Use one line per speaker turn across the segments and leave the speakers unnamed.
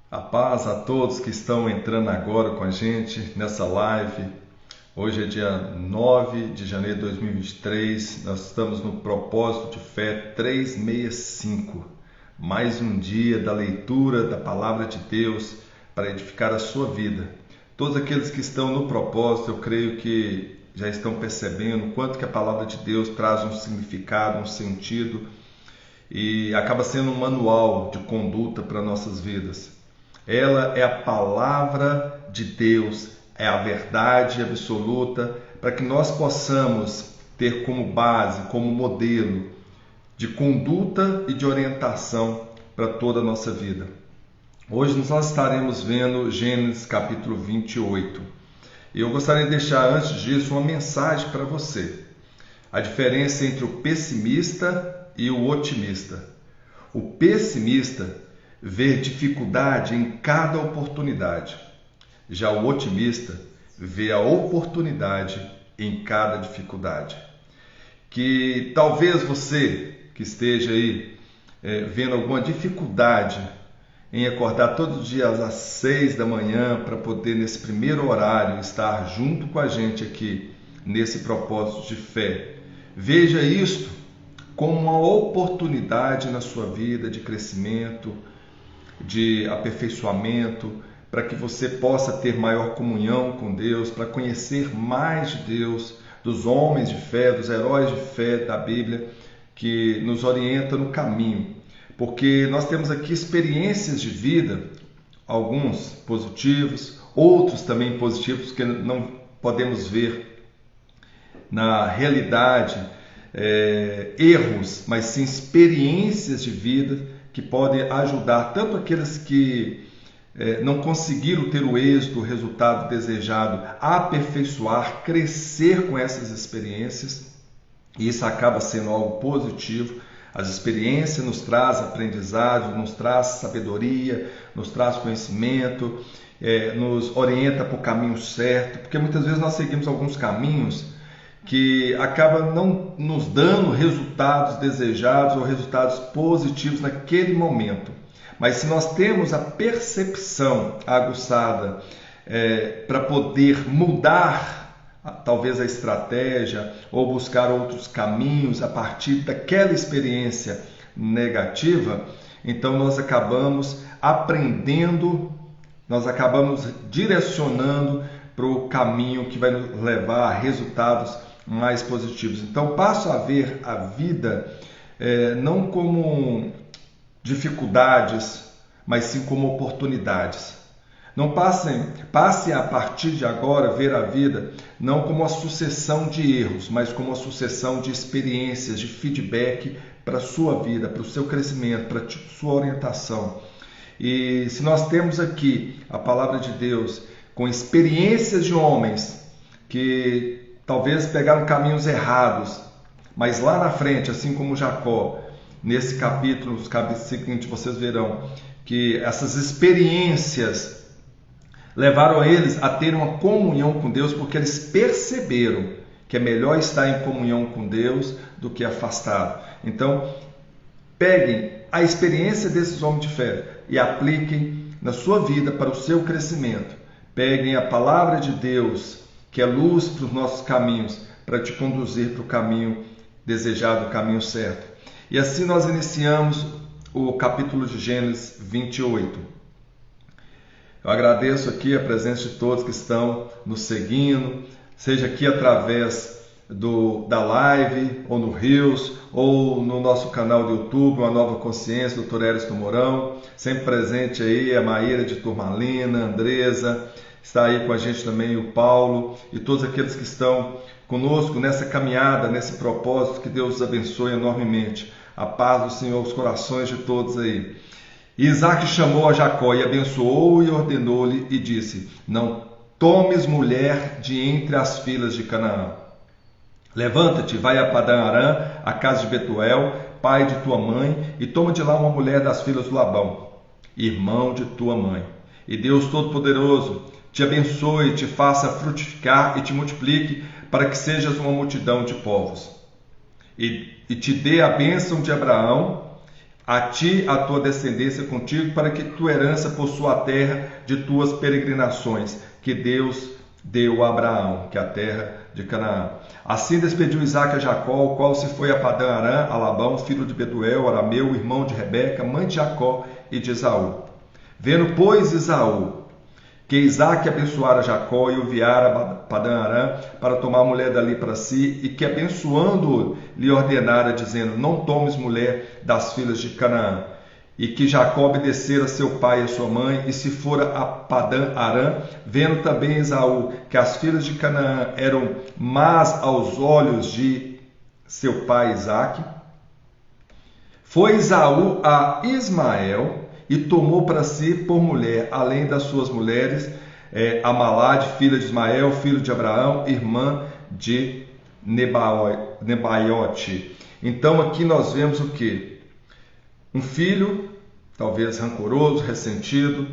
A paz a todos que estão entrando agora com a gente nessa live. Hoje é dia 9 de janeiro de 2023. Nós estamos no Propósito de Fé 365. Mais um dia da leitura da Palavra de Deus para edificar a sua vida. Todos aqueles que estão no propósito, eu creio que já estão percebendo o quanto que a Palavra de Deus traz um significado, um sentido e acaba sendo um manual de conduta para nossas vidas. Ela é a palavra de Deus, é a verdade absoluta, para que nós possamos ter como base, como modelo de conduta e de orientação para toda a nossa vida. Hoje nós estaremos vendo Gênesis capítulo 28. E eu gostaria de deixar antes disso uma mensagem para você. A diferença entre o pessimista e o otimista. O pessimista vê dificuldade em cada oportunidade. Já o otimista vê a oportunidade em cada dificuldade. Que talvez você que esteja aí vendo alguma dificuldade em acordar todos os dias às 6 da manhã para poder nesse primeiro horário estar junto com a gente aqui nesse propósito de fé. Veja isto como uma oportunidade na sua vida de crescimento, de aperfeiçoamento, para que você possa ter maior comunhão com Deus, para conhecer mais de Deus, dos homens de fé, dos heróis de fé da Bíblia, que nos orienta no caminho. Porque nós temos aqui experiências de vida, alguns positivos, outros também positivos, que não podemos ver na realidade erros, mas sim experiências de vida que podem ajudar tanto aqueles que não conseguiram ter o êxito, o resultado desejado, a aperfeiçoar, crescer com essas experiências, e isso acaba sendo algo positivo. As experiências nos traz aprendizado, nos traz sabedoria, nos traz conhecimento, nos orienta para o caminho certo, porque muitas vezes nós seguimos alguns caminhos que acaba não nos dando resultados desejados ou resultados positivos naquele momento. Mas se nós temos a percepção aguçada para poder mudar talvez a estratégia ou buscar outros caminhos a partir daquela experiência negativa, então nós acabamos aprendendo, nós acabamos direcionando para o caminho que vai nos levar a resultados mais positivos. Então passo a ver a vida não como dificuldades, mas sim como oportunidades. Não passe a partir de agora a ver a vida não como uma sucessão de erros, mas como uma sucessão de experiências, de feedback para a sua vida, para o seu crescimento, para a sua orientação. E se nós temos aqui a palavra de Deus com experiências de homens que talvez pegaram caminhos errados, mas lá na frente, assim como Jacó, nesse capítulo, nos capítulos seguintes, vocês verão que essas experiências levaram eles a ter uma comunhão com Deus, porque eles perceberam que é melhor estar em comunhão com Deus do que afastado. Então, peguem a experiência desses homens de fé e apliquem na sua vida para o seu crescimento. Peguem a palavra de Deus, que é luz para os nossos caminhos, para te conduzir para o caminho desejado, o caminho certo. E assim nós iniciamos o capítulo de Gênesis 28. Eu agradeço aqui a presença de todos que estão nos seguindo, seja aqui através da live, ou no Reels, ou no nosso canal do YouTube, Uma Nova Consciência, Dr. Eriston Mourão, sempre presente aí, a Maíra de Turmalina, a Andresa, está aí com a gente também o Paulo e todos aqueles que estão conosco nessa caminhada, nesse propósito, que Deus os abençoe enormemente. A paz do Senhor aos corações de todos aí. E Isaac chamou a Jacó e abençoou e ordenou-lhe e disse: não tomes mulher de entre as filhas de Canaã. Levanta-te, vai a Padã Arã, a casa de Betuel, pai de tua mãe, e toma de lá uma mulher das filhas do Labão, irmão de tua mãe. E Deus Todo-Poderoso te abençoe, te faça frutificar e te multiplique, para que sejas uma multidão de povos. E te dê a bênção de Abraão, a ti, a tua descendência contigo, para que tua herança possua a terra de tuas peregrinações, que Deus deu a Abraão, que é a terra de Canaã. Assim despediu Isaque a Jacó, o qual se foi a Padã Arã, a Labão, filho de Betuel, arameu, irmão de Rebeca, mãe de Jacó e de Esaú. Vendo, pois, Esaú que Isaque abençoara Jacó e o enviara a Padã Arã para tomar mulher dali para si, e que abençoando-o lhe ordenara, dizendo: não tomes mulher das filhas de Canaã. E que Jacó obedecera a seu pai e a sua mãe, e se fora a Padã Arã, vendo também Esaú que as filhas de Canaã eram más aos olhos de seu pai Isaque, foi Esaú a Ismael e tomou para si por mulher, além das suas mulheres, Amalade, filha de Ismael, filho de Abraão, irmã de Nebaiote. Então aqui nós vemos o que? Um filho, talvez rancoroso, ressentido,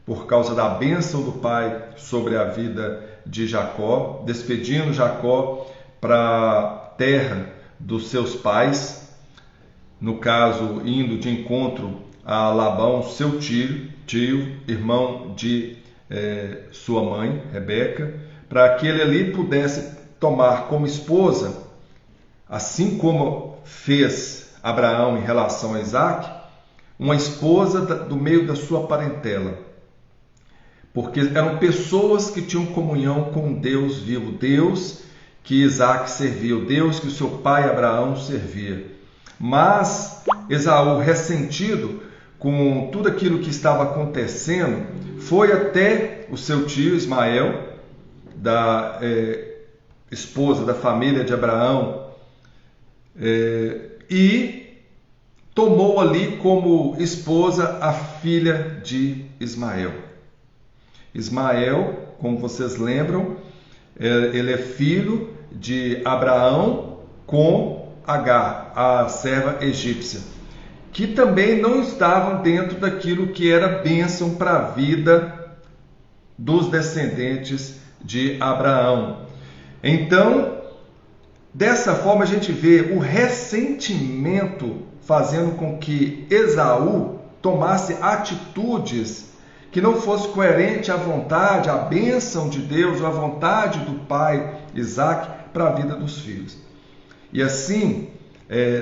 por causa da bênção do pai sobre a vida de Jacó, despedindo Jacó para a terra dos seus pais, no caso, indo de encontro a Labão, seu tio, irmão de sua mãe, Rebeca, para que ele ali pudesse tomar como esposa, assim como fez Abraão em relação a Isaque, uma esposa do meio da sua parentela. Porque eram pessoas que tinham comunhão com o Deus vivo, Deus que Isaque servia, o Deus que o seu pai Abraão servia. Mas Esaú, ressentido com tudo aquilo que estava acontecendo, foi até o seu tio Ismael, da esposa da família de Abraão, e tomou ali como esposa a filha de Ismael. Ismael, como vocês lembram, ele é filho de Abraão com Agar, a serva egípcia, que também não estavam dentro daquilo que era bênção para a vida dos descendentes de Abraão. Então, dessa forma a gente vê o ressentimento fazendo com que Esaú tomasse atitudes que não fosse coerente à vontade, à bênção de Deus, ou à vontade do pai Isaque para a vida dos filhos. E assim,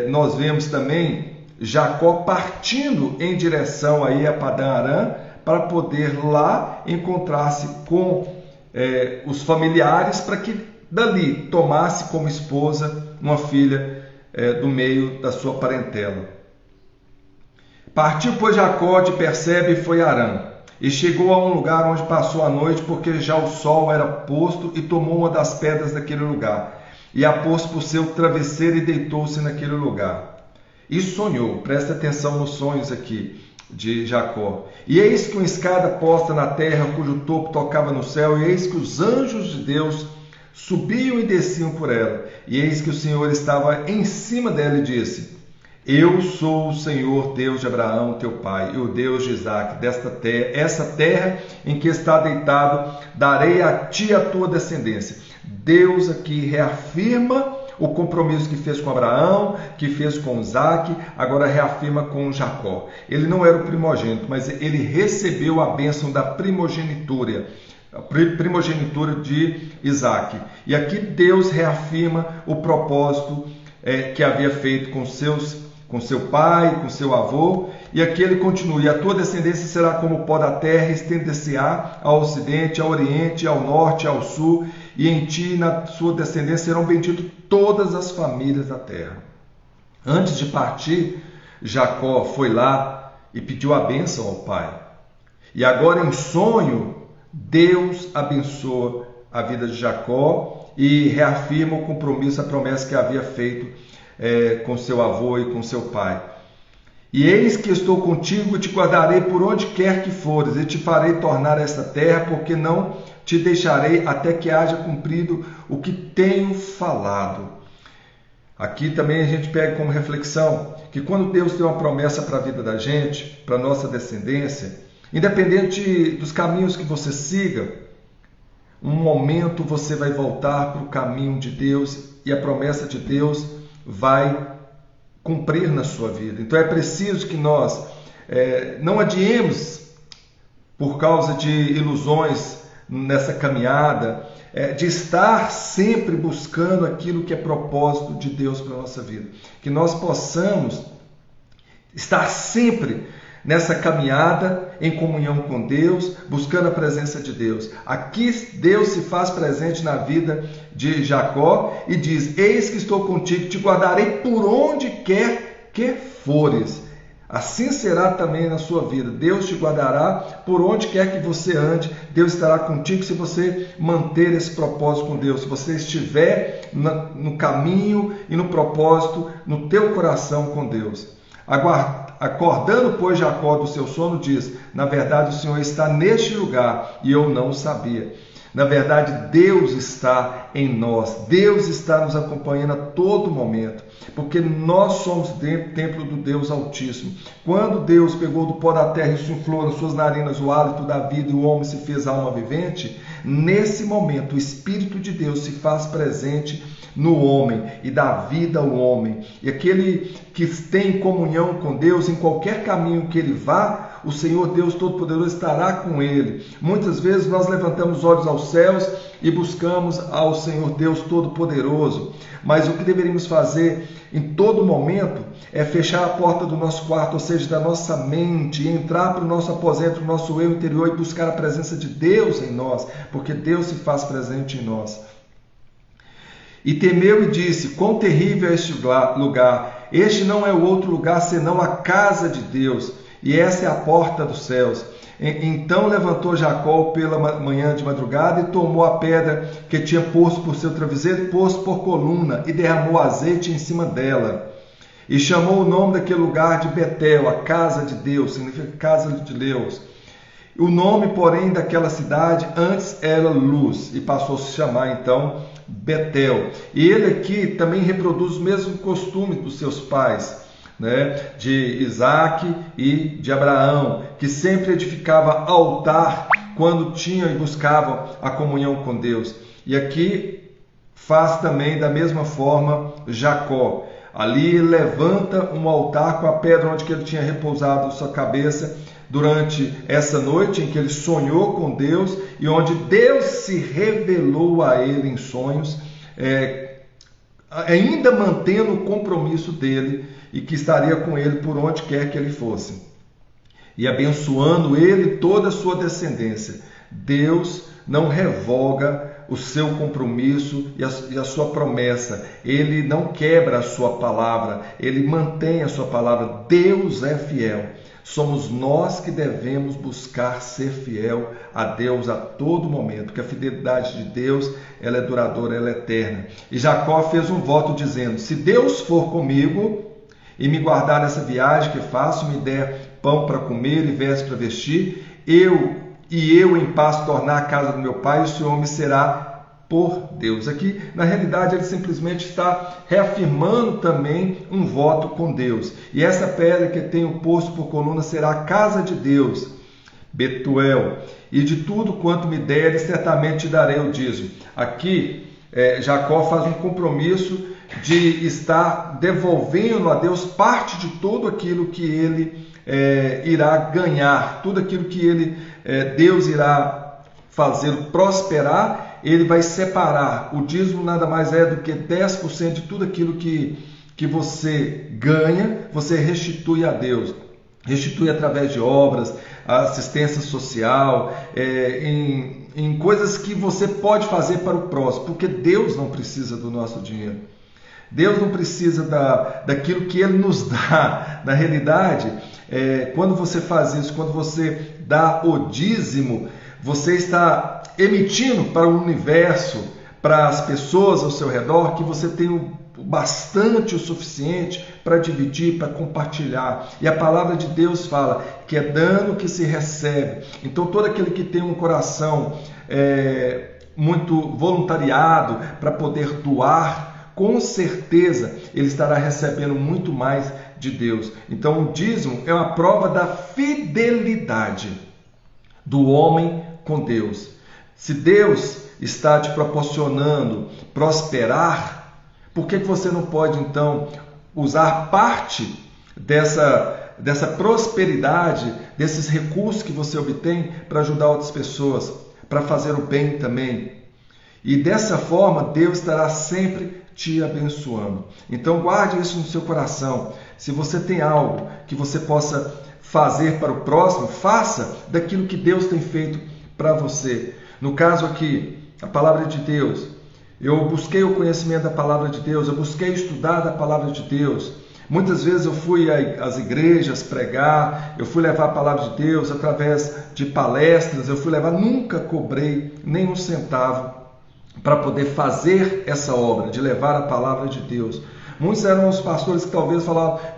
nós vemos também Jacó partindo em direção aí a Padã Arã para poder lá encontrar-se com os familiares, para que dali tomasse como esposa uma filha do meio da sua parentela. Partiu, pois, Jacó de Berseba e foi a Arã, e chegou a um lugar onde passou a noite, porque já o sol era posto, e tomou uma das pedras daquele lugar, e a pôs por seu travesseiro e deitou-se naquele lugar. E sonhou, presta atenção nos sonhos aqui de Jacó. E eis que uma escada posta na terra, cujo topo tocava no céu, e eis que os anjos de Deus subiam e desciam por ela. E eis que o Senhor estava em cima dela e disse: eu sou o Senhor, Deus de Abraão, teu pai, e o Deus de Isaque, essa terra em que está deitado, darei a ti a tua descendência. Deus aqui reafirma o compromisso que fez com Abraão, que fez com Isaque, agora reafirma com Jacó. Ele não era o primogênito, mas ele recebeu a bênção da primogenitura, a primogenitura de Isaque. E aqui Deus reafirma o propósito que havia feito com seu pai, com seu avô, e aqui ele continua: e a tua descendência será como o pó da terra, estender-se-á ao ocidente, ao oriente, ao norte, ao sul, e em ti e na sua descendência serão benditas todas as famílias da terra. Antes de partir, Jacó foi lá e pediu a bênção ao pai. E agora, em sonho, Deus abençoa a vida de Jacó e reafirma o compromisso, a promessa que havia feito com seu avô e com seu pai. E eis que estou contigo e te guardarei por onde quer que fores, e te farei tornar esta terra, porque não te deixarei até que haja cumprido o que tenho falado. Aqui também a gente pega como reflexão que quando Deus tem uma promessa para a vida da gente, para a nossa descendência, independente dos caminhos que você siga, um momento você vai voltar para o caminho de Deus e a promessa de Deus vai cumprir na sua vida. Então é preciso que nós não adiemos por causa de ilusões nessa caminhada, de estar sempre buscando aquilo que é propósito de Deus para a nossa vida. Que nós possamos estar sempre nessa caminhada em comunhão com Deus, buscando a presença de Deus. Aqui Deus se faz presente na vida de Jacó e diz: eis que estou contigo, te guardarei por onde quer que fores. Assim será também na sua vida. Deus te guardará por onde quer que você ande. Deus estará contigo se você manter esse propósito com Deus. Se você estiver no caminho e no propósito, no teu coração com Deus. Acordando, pois, Jacó do seu sono, diz: na verdade, o Senhor está neste lugar e eu não o sabia. Na verdade, Deus está em nós. Deus está nos acompanhando a todo momento, porque nós somos templo do Deus Altíssimo. Quando Deus pegou do pó da terra e insuflou nas suas narinas o hálito da vida e o homem se fez alma vivente, nesse momento o Espírito de Deus se faz presente no homem e dá vida ao homem. E aquele que tem comunhão com Deus, em qualquer caminho que ele vá, o Senhor Deus Todo-Poderoso estará com ele. Muitas vezes nós levantamos os olhos aos céus e buscamos ao Senhor Deus Todo-Poderoso, mas o que deveríamos fazer em todo momento é fechar a porta do nosso quarto, ou seja, da nossa mente, e entrar para o nosso aposento, o nosso eu interior e buscar a presença de Deus em nós, porque Deus se faz presente em nós. E temeu e disse: quão terrível é este lugar! Este não é o outro lugar senão a casa de Deus, e essa é a porta dos céus. Então levantou Jacó pela manhã de madrugada e tomou a pedra que tinha posto por seu travesseiro, pôs por coluna e derramou azeite em cima dela. E chamou o nome daquele lugar de Betel, a casa de Deus, significa casa de Deus. O nome, porém, daquela cidade antes era Luz, e passou a se chamar então Betel. E ele aqui também reproduz o mesmo costume dos seus pais, de Isaac e de Abraão, que sempre edificava altar quando tinham e buscavam a comunhão com Deus. E aqui faz também da mesma forma Jacó. Ali ele levanta um altar com a pedra onde ele tinha repousado sua cabeça durante essa noite em que ele sonhou com Deus e onde Deus se revelou a ele em sonhos, ainda mantendo o compromisso dele e que estaria com ele por onde quer que ele fosse, e abençoando ele e toda a sua descendência. Deus não revoga o seu compromisso e a sua promessa. Ele não quebra a sua palavra, ele mantém a sua palavra. Deus é fiel. Somos nós que devemos buscar ser fiel a Deus a todo momento, porque a fidelidade de Deus, ela é duradoura, ela é eterna. E Jacó fez um voto dizendo: se Deus for comigo e me guardar nessa viagem que faço, me der pão para comer e vestes para vestir, eu em paz tornar a casa do meu pai, o Senhor me será por Deus. Aqui, na realidade, ele simplesmente está reafirmando também um voto com Deus. E essa pedra que tenho posto por coluna será a casa de Deus, Betuel, e de tudo quanto me deres, certamente te darei o dízimo. Aqui, Jacó faz um compromisso de estar devolvendo a Deus parte de tudo aquilo que ele irá ganhar, tudo aquilo que Deus irá fazer prosperar. Ele vai separar. O dízimo nada mais é do que 10% de tudo aquilo que você ganha, você restitui a Deus. Restitui através de obras, assistência social, em coisas que você pode fazer para o próximo, porque Deus não precisa do nosso dinheiro. Deus não precisa daquilo que Ele nos dá. Na realidade, quando você faz isso, quando você dá o dízimo, você está emitindo para o universo, para as pessoas ao seu redor, que você tem bastante o suficiente para dividir, para compartilhar. E a palavra de Deus fala que é dando que se recebe. Então todo aquele que tem um coração muito voluntariado para poder doar, com certeza ele estará recebendo muito mais de Deus. Então o dízimo é uma prova da fidelidade do homem com Deus. Se Deus está te proporcionando prosperar, por que você não pode então usar parte dessa prosperidade, desses recursos que você obtém para ajudar outras pessoas, para fazer o bem também. E dessa forma, Deus estará sempre te abençoando. Então guarde isso no seu coração. Se você tem algo que você possa fazer para o próximo, faça daquilo que Deus tem feito para você. No caso aqui, a palavra de Deus. Eu busquei o conhecimento da palavra de Deus, eu busquei estudar da palavra de Deus. Muitas vezes eu fui às igrejas pregar, eu fui levar a palavra de Deus através de palestras, nunca cobrei nem um centavo para poder fazer essa obra, de levar a palavra de Deus. Muitos eram os pastores que talvez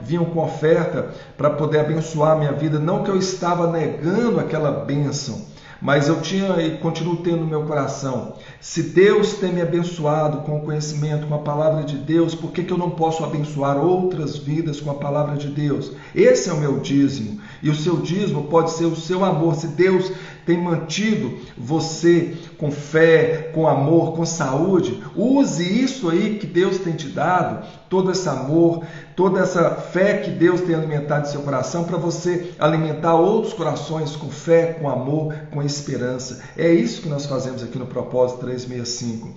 vinham com oferta para poder abençoar a minha vida, não que eu estava negando aquela bênção, mas eu tinha e continuo tendo no meu coração, se Deus tem me abençoado com o conhecimento, com a palavra de Deus, por que eu não posso abençoar outras vidas com a palavra de Deus? Esse é o meu dízimo, e o seu dízimo pode ser o seu amor. Se Deus tem mantido você com fé, com amor, com saúde, use isso aí que Deus tem te dado, todo esse amor, toda essa fé que Deus tem alimentado em seu coração, para você alimentar outros corações com fé, com amor, com esperança. É isso que nós fazemos aqui no Propósito 365.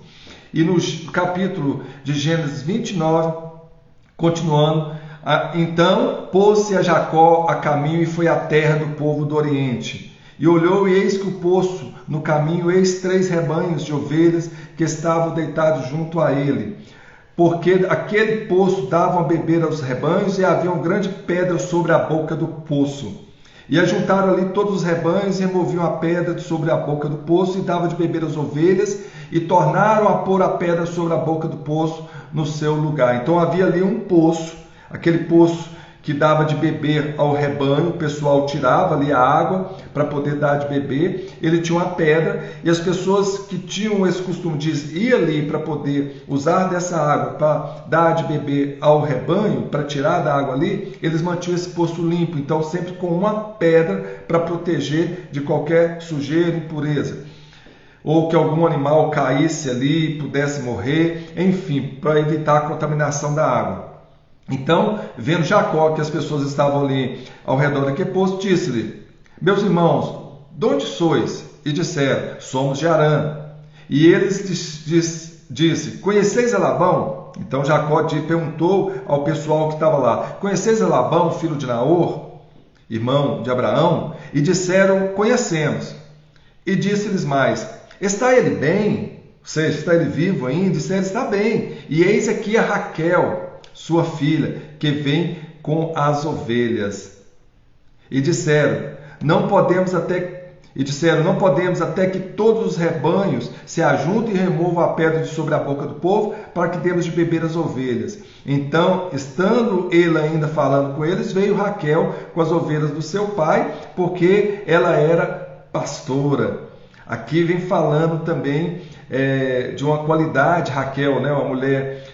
E no capítulo de Gênesis 29, continuando, então pôs-se a Jacó a caminho e foi à terra do povo do Oriente. E olhou, e eis que o poço no caminho, eis 3 rebanhos de ovelhas que estavam deitados junto a ele. Porque aquele poço dava a beber aos rebanhos, e havia uma grande pedra sobre a boca do poço. E ajuntaram ali todos os rebanhos, e removiam a pedra sobre a boca do poço, e dava de beber às ovelhas, e tornaram a pôr a pedra sobre a boca do poço no seu lugar. Então havia ali um poço, aquele poço que dava de beber ao rebanho, o pessoal tirava ali a água para poder dar de beber, ele tinha uma pedra, e as pessoas que tinham esse costume de ir ali para poder usar dessa água para dar de beber ao rebanho, para tirar da água ali, eles mantinham esse poço limpo, então sempre com uma pedra para proteger de qualquer sujeira, impureza, ou que algum animal caísse ali e pudesse morrer, enfim, para evitar a contaminação da água. Então, vendo Jacó que as pessoas estavam ali ao redor daquele poço, disse-lhe: meus irmãos, de onde sois? E disseram: somos de Harã. E eles disse: conheceis a Labão? Então Jacó perguntou ao pessoal que estava lá: conheceis a Labão, filho de Naor, irmão de Abraão? E disseram: conhecemos. E disse-lhes mais: está ele bem? Ou seja, está ele vivo ainda? E disseram: está bem. E eis aqui a Raquel, sua filha, que vem com as ovelhas. E disseram: não podemos até que todos os rebanhos se ajuntem e removam a pedra de sobre a boca do povo, para que demos de beber as ovelhas. Então, estando ele ainda falando com eles, veio Raquel com as ovelhas do seu pai, porque ela era pastora. Aqui vem falando também de uma qualidade, Raquel, né? Uma mulher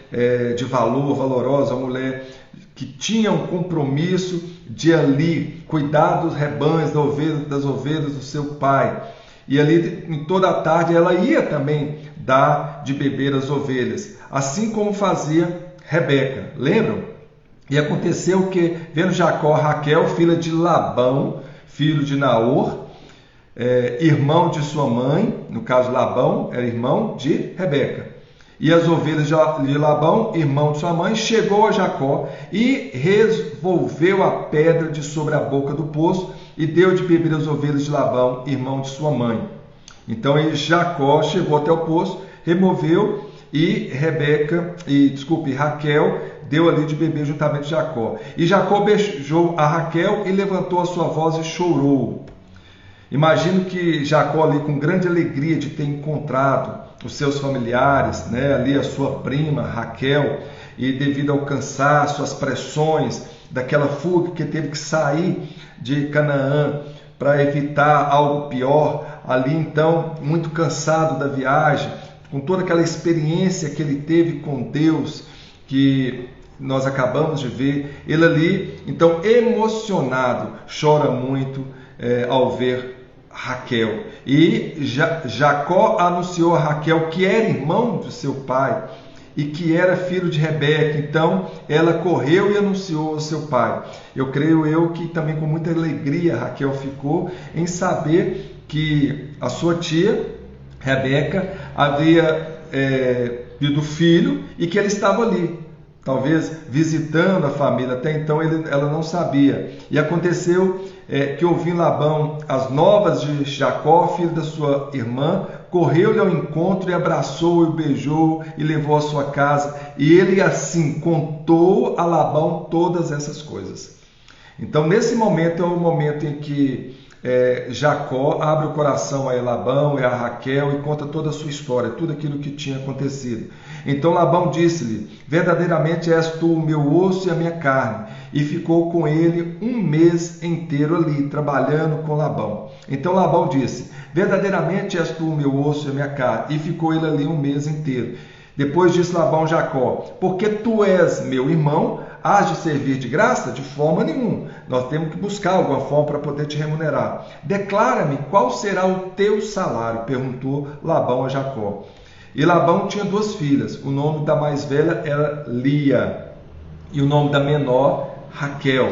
de valor, valorosa, uma mulher que tinha um compromisso de ali cuidar dos rebanhos, das ovelhas do seu pai. E ali, em toda a tarde, ela ia também dar de beber as ovelhas, assim como fazia Rebeca. Lembram? E aconteceu que, vendo Jacó, Raquel, filha de Labão, filho de Naor, irmão de sua mãe, no caso Labão era irmão de Rebeca, e as ovelhas de Labão, irmão de sua mãe, chegou a Jacó e revolveu a pedra de sobre a boca do poço e deu de beber as ovelhas de Labão, irmão de sua mãe. Então Jacó chegou até o poço, removeu, e Raquel deu ali de beber juntamente Jacó. E Jacó beijou a Raquel e levantou a sua voz e chorou. Imagino que Jacó ali, com grande alegria de ter encontrado os seus familiares, né, ali a sua prima Raquel, e devido ao cansaço, às pressões daquela fuga que teve que sair de Canaã para evitar algo pior, ali então muito cansado da viagem, com toda aquela experiência que ele teve com Deus, que nós acabamos de ver, ele ali então emocionado, chora muito ao ver Raquel. E Jacó anunciou a Raquel que era irmão do seu pai, e que era filho de Rebeca. Então ela correu e anunciou ao seu pai. Eu creio que também com muita alegria Raquel ficou em saber que a sua tia Rebeca havia tido filho e que ele estava ali, talvez visitando a família. Até então ela não sabia. E aconteceu que, ouvindo Labão as novas de Jacó, filho da sua irmã, correu-lhe ao encontro e abraçou-o, e beijou e levou à sua casa. E ele assim contou a Labão todas essas coisas. Então nesse momento é o momento em que Jacó abre o coração a Labão e a Raquel e conta toda a sua história, tudo aquilo que tinha acontecido. Então Labão disse-lhe: verdadeiramente és tu o meu osso e a minha carne. E ficou com ele um mês inteiro ali, trabalhando com Labão. Então Labão disse: verdadeiramente és tu o meu osso e a minha carne. E ficou ele ali um mês inteiro. Depois disse Labão a Jacó: porque tu és meu irmão, hás de servir de graça? De forma nenhuma. Nós temos que buscar alguma forma para poder te remunerar. Declara-me qual será o teu salário, perguntou Labão a Jacó. E Labão tinha 2 filhas. O nome da mais velha era Lia e o nome da menor Raquel.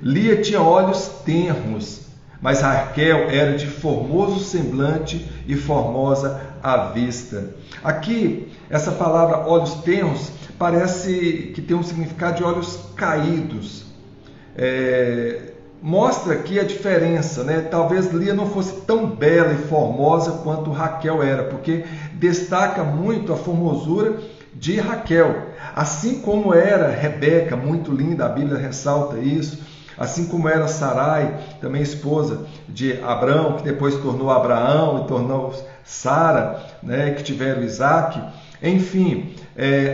Lia tinha olhos tenros, mas Raquel era de formoso semblante e formosa à vista. Aqui, essa palavra olhos tenros parece que tem um significado de olhos caídos. Mostra aqui a diferença, né? Talvez Lia não fosse tão bela e formosa quanto Raquel era, porque destaca muito a formosura de Raquel. Assim como era Rebeca, muito linda, a Bíblia ressalta isso. Assim como era Sarai, também esposa de Abrão, que depois se tornou Abraão e tornou Sara, né, que tiveram Isaac. Enfim,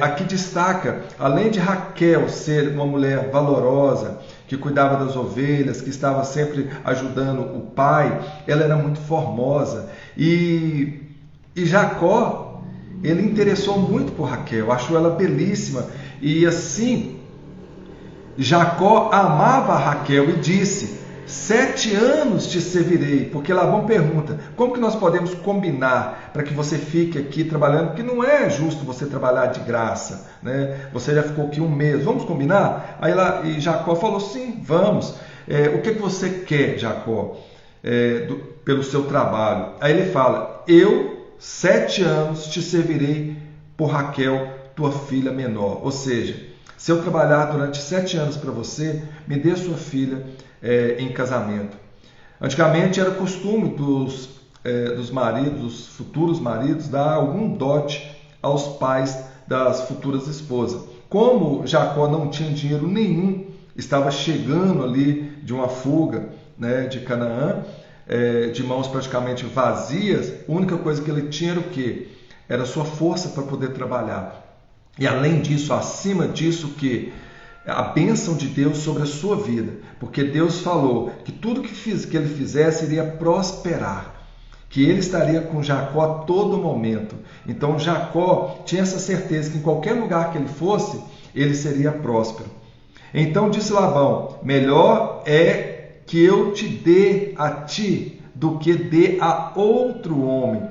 aqui destaca, além de Raquel ser uma mulher valorosa, que cuidava das ovelhas, que estava sempre ajudando o pai, ela era muito formosa. E Jacó, ele interessou muito por Raquel, achou ela belíssima. E assim, Jacó amava a Raquel e disse: 7 anos te servirei. Porque Labão pergunta: como que nós podemos combinar para que você fique aqui trabalhando? Porque não é justo você trabalhar de graça, né? Você já ficou aqui um mês, vamos combinar? Aí Jacó falou: sim, vamos. O que você quer, Jacó, pelo seu trabalho? Aí ele fala: eu 7 anos te servirei por Raquel, tua filha menor. Ou seja, se eu trabalhar durante 7 anos para você, me dê sua filha em casamento. Antigamente era costume dos maridos, dos futuros maridos, dar algum dote aos pais das futuras esposas. Como Jacó não tinha dinheiro nenhum, estava chegando ali de uma fuga, né, de Canaã, de mãos praticamente vazias, a única coisa que ele tinha era o quê? Era a sua força para poder trabalhar. E além disso, acima disso, que a bênção de Deus sobre a sua vida, porque Deus falou que tudo que ele fizesse iria prosperar, que ele estaria com Jacó a todo momento. Então Jacó tinha essa certeza que em qualquer lugar que ele fosse, ele seria próspero. Então disse Labão: melhor é que eu te dê a ti do que dê a outro homem.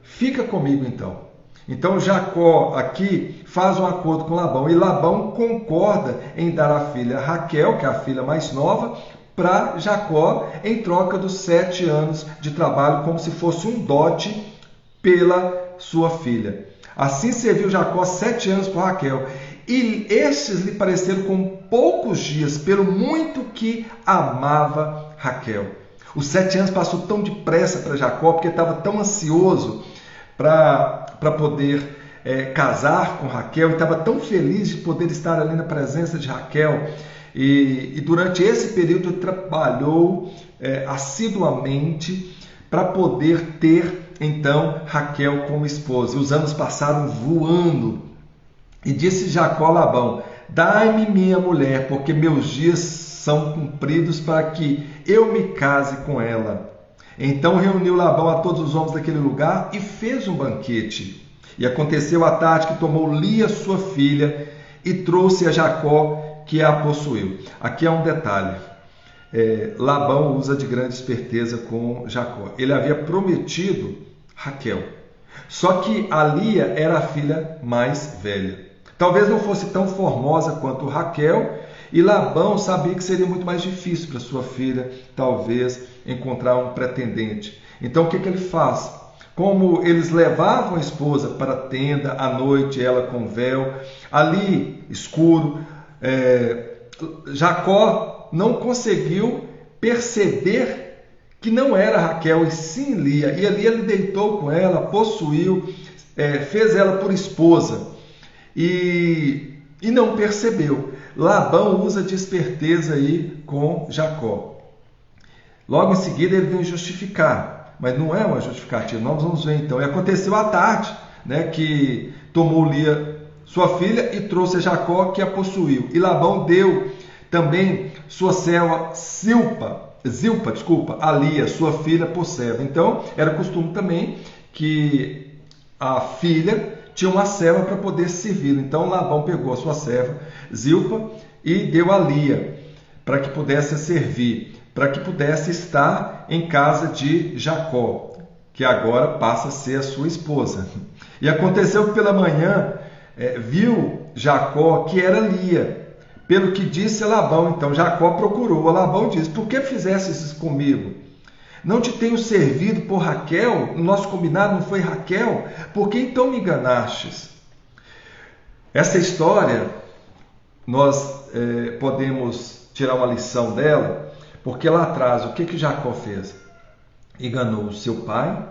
Fica comigo então. Então Jacó aqui faz um acordo com Labão e Labão concorda em dar a filha Raquel, que é a filha mais nova, para Jacó em troca dos 7 anos de trabalho, como se fosse um dote pela sua filha. Assim serviu Jacó 7 anos por Raquel, e estes lhe pareceram como poucos dias, pelo muito que amava Raquel. Os 7 anos passou tão depressa para Jacó, porque estava tão ansioso para poder casar com Raquel, e estava tão feliz de poder estar ali na presença de Raquel. E durante esse período ele trabalhou assiduamente para poder ter então Raquel como esposa. E os anos passaram voando. E disse Jacó a Labão: dai-me minha mulher, porque meus dias são cumpridos para que eu me case com ela. Então reuniu Labão a todos os homens daquele lugar e fez um banquete. E aconteceu à tarde que tomou Lia, sua filha, e trouxe a Jacó, que a possuiu. Aqui é um detalhe. Labão usa de grande esperteza com Jacó. Ele havia prometido Raquel. Só que a Lia era a filha mais velha. Talvez não fosse tão formosa quanto Raquel, e Labão sabia que seria muito mais difícil para sua filha, talvez, encontrar um pretendente. Então o que ele faz? Como eles levavam a esposa para a tenda à noite, ela com véu, ali escuro, Jacó não conseguiu perceber que não era Raquel e sim Lia. E ali ele deitou com ela, possuiu, fez ela por esposa e não percebeu. Labão usa de esperteza aí com Jacó. Logo em seguida ele vem justificar, mas não é uma justificativa. Nós vamos ver então. E aconteceu à tarde, né, que tomou Lia, sua filha, e trouxe a Jacó, que a possuiu. E Labão deu também sua serva Zilpa, a Lia, sua filha, por serva. Então, era costume também que a filha tinha uma serva para poder servir. Então, Labão pegou a sua serva Zilpa e deu a Lia para que pudesse servir, para que pudesse estar em casa de Jacó, que agora passa a ser a sua esposa. E aconteceu que pela manhã viu Jacó que era Lia, pelo que disse a Labão. Então Jacó procurou a Labão e disse: por que fizeste isso comigo? Não te tenho servido por Raquel? O nosso combinado não foi Raquel? Por que então me enganastes? Essa história, nós podemos tirar uma lição dela, porque lá atrás, o que Jacó fez? Enganou o seu pai,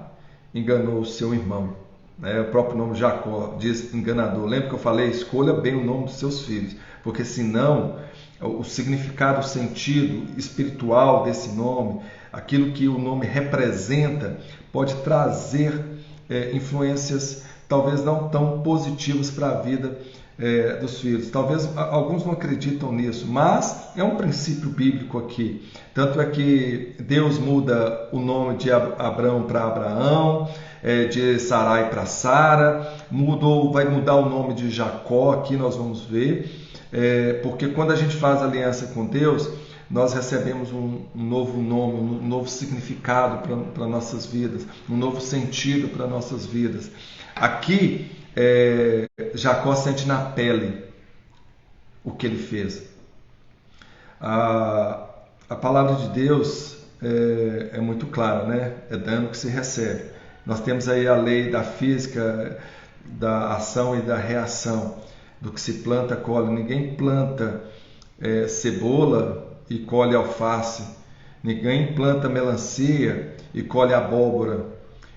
enganou o seu irmão. O próprio nome Jacó diz enganador. Lembra que eu falei? Escolha bem o nome dos seus filhos, porque senão o significado, o sentido espiritual desse nome, aquilo que o nome representa, pode trazer influências talvez não tão positivas para a vida dos filhos. Talvez alguns não acreditam nisso, mas é um princípio bíblico aqui. Tanto é que Deus muda o nome de Abrão para Abraão, de Sarai para Sara, vai mudar o nome de Jacó, aqui nós vamos ver, porque quando a gente faz aliança com Deus, nós recebemos um novo nome, um novo significado para nossas vidas, um novo sentido para nossas vidas. Aqui, Jacó sente na pele o que ele fez. A palavra de Deus é muito clara, né? É dano que se recebe. Nós temos aí a lei da física, da ação e da reação. Do que se planta, colhe. Ninguém planta cebola e colhe alface. Ninguém planta melancia e colhe abóbora.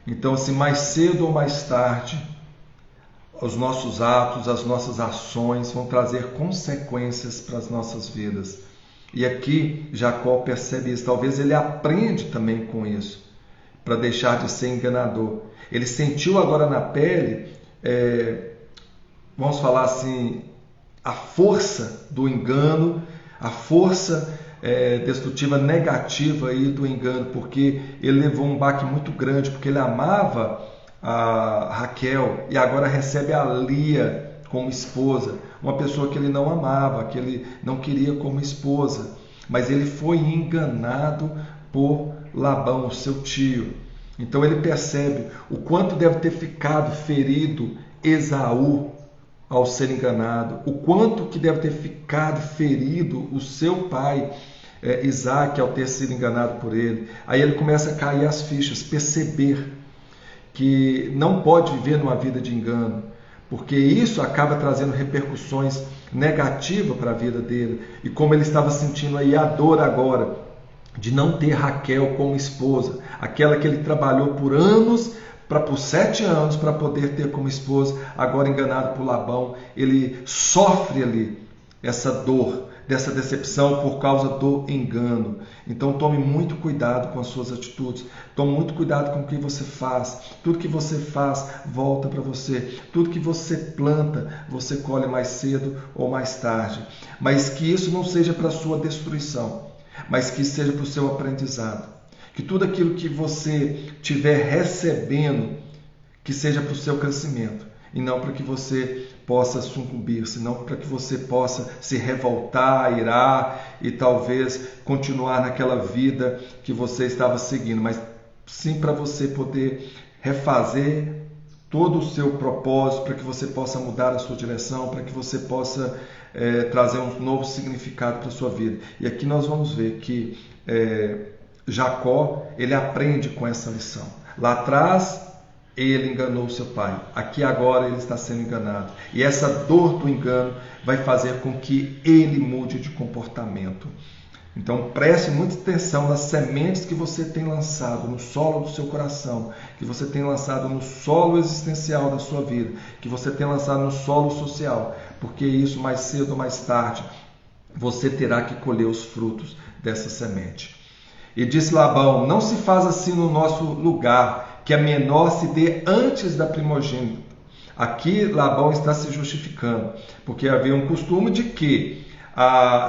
Então, se mais cedo ou mais tarde, os nossos atos, as nossas ações vão trazer consequências para as nossas vidas. E aqui Jacó percebe isso. Talvez ele aprende também com isso, para deixar de ser enganador. Ele sentiu agora na pele, vamos falar assim, a força do engano, a força destrutiva, negativa aí do engano, porque ele levou um baque muito grande, porque ele amava a Raquel e agora recebe a Lia como esposa, uma pessoa que ele não amava, que ele não queria como esposa, mas ele foi enganado por Labão, seu tio. Então ele percebe o quanto deve ter ficado ferido Esaú ao ser enganado, o quanto que deve ter ficado ferido o seu pai Isaac ao ter sido enganado por ele. Aí ele começa a cair as fichas, perceber que não pode viver numa vida de engano, porque isso acaba trazendo repercussões negativas para a vida dele. E como ele estava sentindo aí a dor agora de não ter Raquel como esposa, aquela que ele trabalhou por anos, por 7 anos para poder ter como esposa, agora enganado por Labão, ele sofre ali essa dor, dessa decepção por causa do engano. Então tome muito cuidado com as suas atitudes, tome muito cuidado com o que você faz. Tudo que você faz volta para você, tudo que você planta você colhe mais cedo ou mais tarde, mas que isso não seja para a sua destruição, mas que seja para o seu aprendizado, que tudo aquilo que você estiver recebendo que seja para o seu crescimento e não para que você possa sucumbir, senão para que você possa se revoltar, irar e talvez continuar naquela vida que você estava seguindo, mas sim para você poder refazer todo o seu propósito, para que você possa mudar a sua direção, para que você possa trazer um novo significado para a sua vida. E aqui nós vamos ver que Jacó, ele aprende com essa lição. Lá atrás, ele enganou seu pai. Aqui agora ele está sendo enganado. E essa dor do engano vai fazer com que ele mude de comportamento. Então preste muita atenção nas sementes que você tem lançado no solo do seu coração, que você tem lançado no solo existencial da sua vida, que você tem lançado no solo social, porque isso mais cedo ou mais tarde você terá que colher os frutos dessa semente. E disse Labão: não se faz assim no nosso lugar, que a menor se dê antes da primogênita. Aqui Labão está se justificando, porque havia um costume de que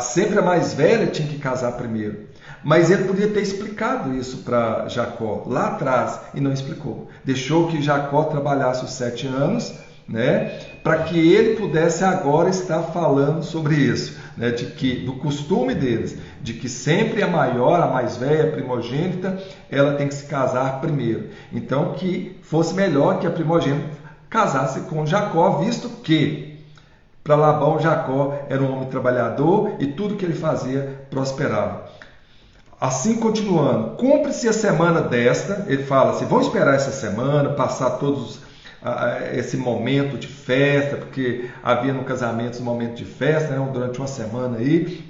sempre a mais velha tinha que casar primeiro. Mas ele podia ter explicado isso para Jacó lá atrás e não explicou. Deixou que Jacó trabalhasse os 7 anos, né, para que ele pudesse agora estar falando sobre isso, né, do costume deles, de que sempre a maior, a mais velha, a primogênita, ela tem que se casar primeiro. Então que fosse melhor que a primogênita casasse com Jacó, visto que para Labão, Jacó era um homem trabalhador e tudo que ele fazia prosperava. Assim, continuando, cumpre-se a semana desta, ele fala assim, vamos esperar essa semana, passar esse momento de festa, porque havia no casamento esse momento de festa, né, durante uma semana aí.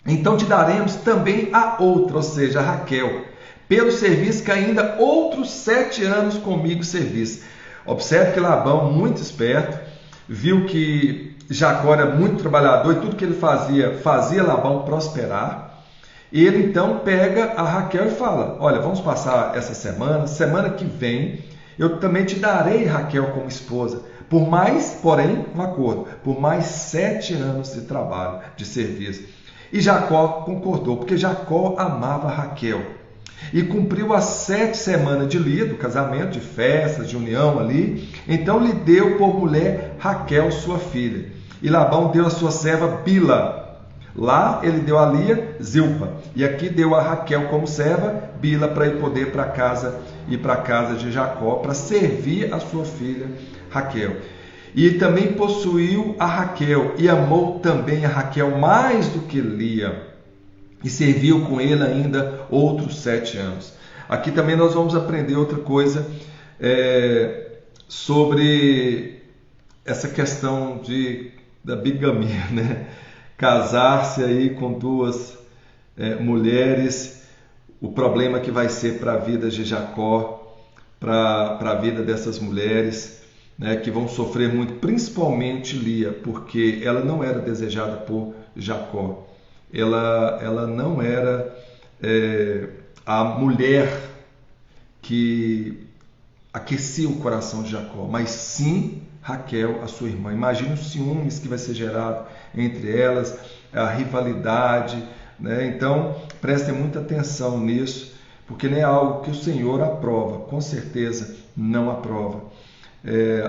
Então te daremos também a outra, ou seja, a Raquel, pelo serviço que ainda outros 7 anos comigo servisse. Observe que Labão, muito esperto, viu que Jacó era muito trabalhador e tudo que ele fazia Labão prosperar. E ele então pega a Raquel e fala, olha, vamos passar essa semana que vem eu também te darei Raquel como esposa, porém, um acordo, por mais 7 anos de trabalho, de serviço. E Jacó concordou, porque Jacó amava Raquel. E cumpriu as 7 semanas de Lia, do casamento, de festas, de união ali. Então lhe deu por mulher Raquel, sua filha. E Labão deu a sua serva Bila. Lá ele deu a Lia Zilpa. E aqui deu a Raquel como serva, Bila, para ele poder ir para a casa de Jacó, para servir a sua filha Raquel. E também possuiu a Raquel, e amou também a Raquel mais do que Lia. E serviu com ele ainda outros 7 anos. Aqui também nós vamos aprender outra coisa sobre essa questão da bigamia, né? Casar-se aí com 2 mulheres, o problema que vai ser para a vida de Jacó, para a vida dessas mulheres, né, que vão sofrer muito, principalmente Lia, porque ela não era desejada por Jacó. Ela não era a mulher que aquecia o coração de Jacó, mas sim Raquel, a sua irmã. Imagina os ciúmes que vai ser gerado entre elas, a rivalidade, né? Então prestem muita atenção nisso, porque não é algo que o Senhor aprova, com certeza não aprova.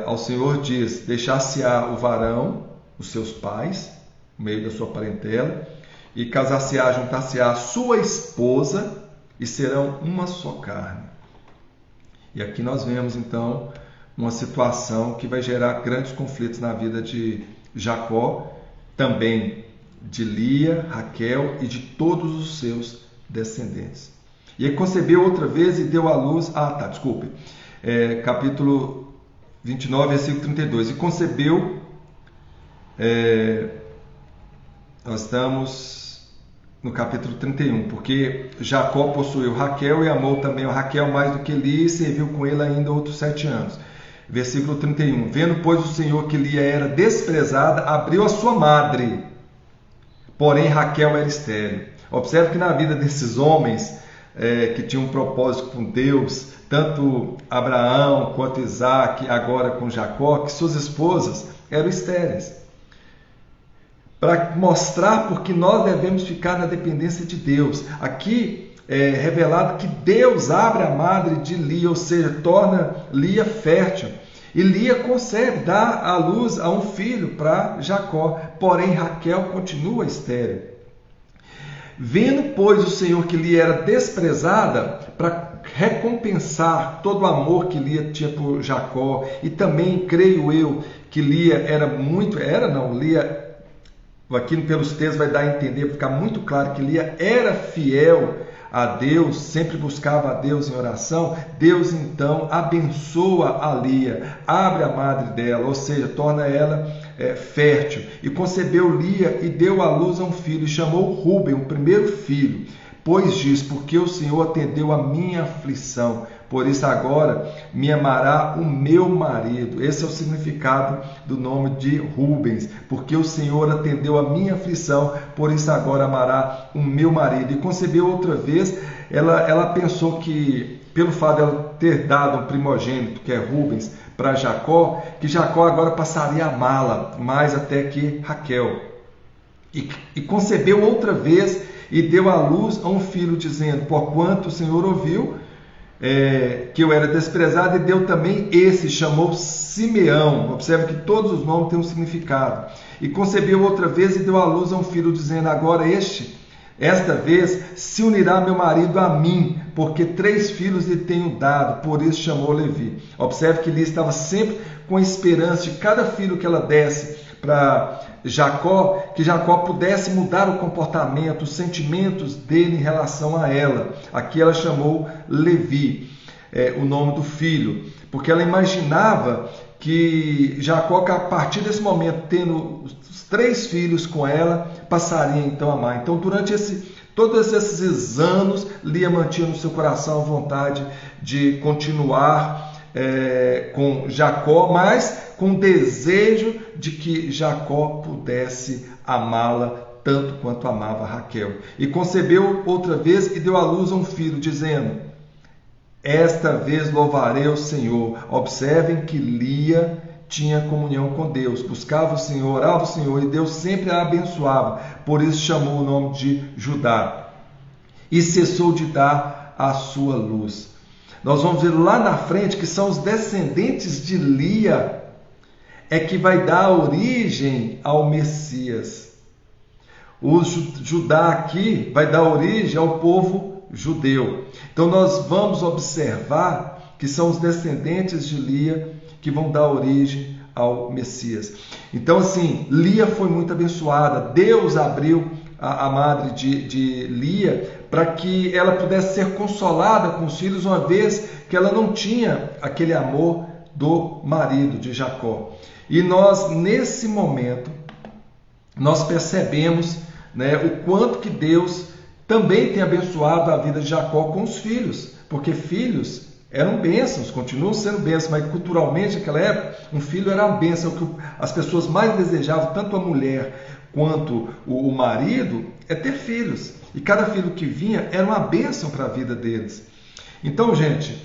Ao Senhor diz, deixar-se-á o varão, os seus pais, no meio da sua parentela, e casar-se-á, juntar-se-á a sua esposa, e serão uma só carne. E aqui nós vemos então uma situação que vai gerar grandes conflitos na vida de Jacó, também de Lia, Raquel e de todos os seus descendentes. E ele concebeu outra vez e deu à luz, capítulo 29, versículo 32, e concebeu, nós estamos no capítulo 31, porque Jacó possuiu Raquel e amou também a Raquel mais do que Lia e serviu com ele ainda outros 7 anos. Versículo 31, vendo pois o Senhor que Lia era desprezada, abriu a sua madre, porém Raquel era estéril. Observe que na vida desses homens que tinham um propósito com Deus, tanto Abraão quanto Isaac, agora com Jacó, que suas esposas eram estéreis. Para mostrar porque nós devemos ficar na dependência de Deus. Aqui é revelado que Deus abre a madre de Lia, ou seja, torna Lia fértil. E Lia concebe, dá à luz a um filho para Jacó. Porém, Raquel continua estéril. Vendo, pois, o Senhor que Lia era desprezada, para recompensar todo o amor que Lia tinha por Jacó, e também, creio eu, que Lia Lia, aqui pelos textos vai dar a entender, vai ficar muito claro que Lia era fiel a Deus, sempre buscava a Deus em oração. Deus então abençoa a Lia, abre a madre dela, ou seja, torna ela fértil, e concebeu Lia e deu à luz a um filho, e chamou Rúben, o primeiro filho, pois diz: porque o Senhor atendeu a minha aflição, por isso agora me amará o meu marido. Esse é o significado do nome de Rubens, porque o Senhor atendeu a minha aflição, por isso agora amará o meu marido. E concebeu outra vez. Ela pensou que, pelo fato de ela ter dado um primogênito, que é Rubens, para Jacó, que Jacó agora passaria a amá-la mais até que Raquel. E concebeu outra vez e deu à luz a um filho, dizendo: porquanto o Senhor ouviu que eu era desprezado, e deu também esse, chamou Simeão. Observe que todos os nomes têm um significado. E concebeu outra vez e deu à luz a um filho, dizendo: agora esta vez se unirá meu marido a mim, porque 3 filhos lhe tenho dado, por isso chamou Levi. Observe que Lia estava sempre com a esperança de cada filho que ela desse para Jacó, que Jacó pudesse mudar o comportamento, os sentimentos dele em relação a ela. Aqui ela chamou Levi, o nome do filho, porque ela imaginava que Jacó, a partir desse momento, tendo os 3 filhos com ela, passaria então a amar. Então, durante todos esses anos, Lia mantinha no seu coração a vontade de continuar com Jacó, mas com o desejo de que Jacó pudesse amá-la tanto quanto amava Raquel. E concebeu outra vez e deu à luz a um filho, dizendo: esta vez louvarei o Senhor. Observem que Lia tinha comunhão com Deus, buscava o Senhor, orava o Senhor, e Deus sempre a abençoava. Por isso chamou o nome de Judá. E cessou de dar a sua luz. Nós vamos ver lá na frente que são os descendentes de Lia que vai dar origem ao Messias. O Judá aqui vai dar origem ao povo judeu. Então nós vamos observar que são os descendentes de Lia que vão dar origem ao Messias. Então, assim, Lia foi muito abençoada. Deus abriu a madre de Lia para que ela pudesse ser consolada com os filhos, uma vez que ela não tinha aquele amor do marido de Jacó. E nós, nesse momento, nós percebemos, o quanto que Deus também tem abençoado a vida de Jacó com os filhos, porque filhos eram bênçãos, continuam sendo bênçãos, mas culturalmente naquela época um filho era uma bênção. O que as pessoas mais desejavam, tanto a mulher quanto o marido, é ter filhos, e cada filho que vinha era uma bênção para a vida deles. Então, gente,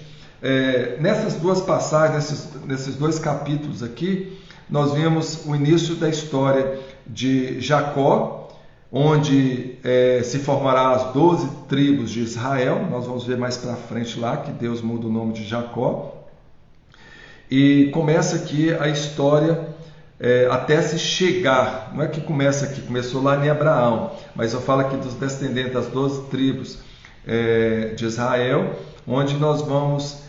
nessas duas passagens, nesses 2 capítulos aqui, nós vemos o início da história de Jacó, onde se formará as 12 tribos de Israel. Nós vamos ver mais para frente lá que Deus muda o nome de Jacó. E começa aqui a história até se chegar. Não é que começa aqui, começou lá em Abraão, mas eu falo aqui dos descendentes das 12 tribos de Israel, onde nós vamos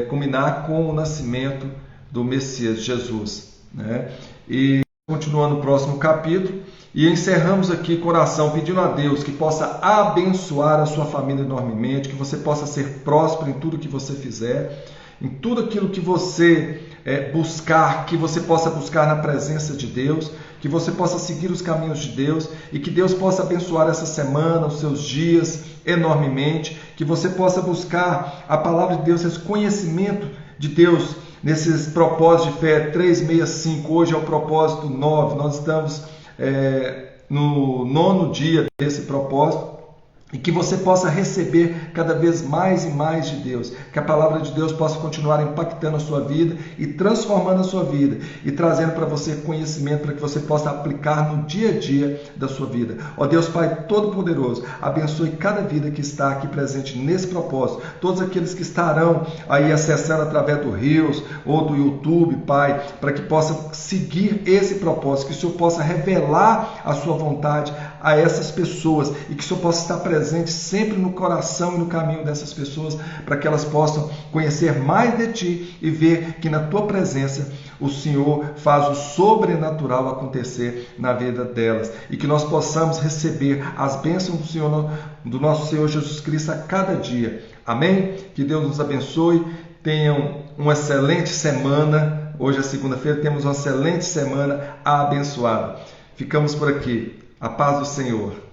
culminar com o nascimento do Messias, Jesus. E continuando o próximo capítulo, e encerramos aqui com oração, pedindo a Deus que possa abençoar a sua família enormemente, que você possa ser próspero em tudo que você fizer, em tudo aquilo que você buscar, que você possa buscar na presença de Deus, que você possa seguir os caminhos de Deus, e que Deus possa abençoar essa semana, os seus dias enormemente, que você possa buscar a palavra de Deus, esse conhecimento de Deus, nesses propósitos de fé 365, hoje é o propósito 9, nós estamos no 9º dia desse propósito, e que você possa receber cada vez mais e mais de Deus, que a palavra de Deus possa continuar impactando a sua vida e transformando a sua vida e trazendo para você conhecimento para que você possa aplicar no dia a dia da sua vida. Ó Deus Pai Todo-Poderoso, abençoe cada vida que está aqui presente nesse propósito, todos aqueles que estarão aí acessando através do Reels ou do YouTube, Pai, para que possa seguir esse propósito, que o Senhor possa revelar a sua vontade a essas pessoas e que o Senhor possa estar presente sempre no coração e no caminho dessas pessoas, para que elas possam conhecer mais de Ti e ver que na Tua presença o Senhor faz o sobrenatural acontecer na vida delas e que nós possamos receber as bênçãos do Senhor, do nosso Senhor Jesus Cristo a cada dia. Amém? Que Deus nos abençoe. Tenham uma excelente semana. Hoje é segunda-feira, temos uma excelente semana abençoada. Ficamos por aqui. A paz do Senhor.